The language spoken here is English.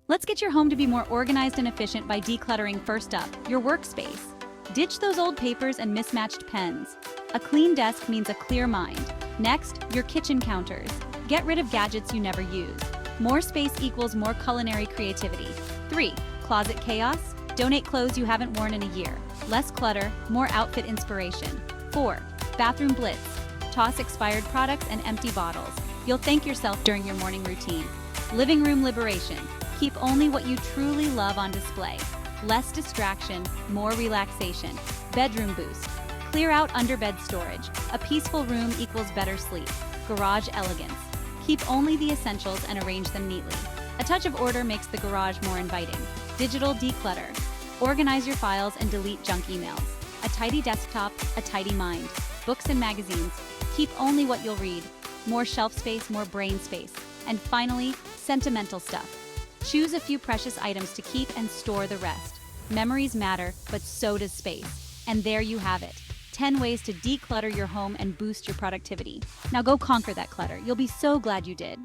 Let's get your home to be more organized and efficient by decluttering. First up, your workspace. Ditch those old papers and mismatched pens. A clean desk means a clear mind. Next, your kitchen counters. Get rid of gadgets you never use. More space equals more culinary creativity. 3. Closet chaos. Donate clothes you haven't worn in a year. Less clutter, more outfit inspiration. 4. Bathroom blitz. Toss expired products and empty bottles. You'll thank yourself during your morning routine. Living room liberation. Keep only what you truly love on display. Less distraction, more relaxation. Bedroom boost. Clear out underbed storage. A peaceful room equals better sleep. Garage elegance. Keep only the essentials and arrange them neatly. A touch of order makes the garage more inviting. Digital declutter. Organize your files and delete junk emails. A tidy desktop, a tidy mind. Books and magazines. Keep only what you'll read. More shelf space, more brain space. And finally, sentimental stuff. Choose a few precious items to keep and store the rest. Memories matter, but so does space. And there you have it. 10 ways to declutter your home and boost your productivity. Now go conquer that clutter. You'll be so glad you did.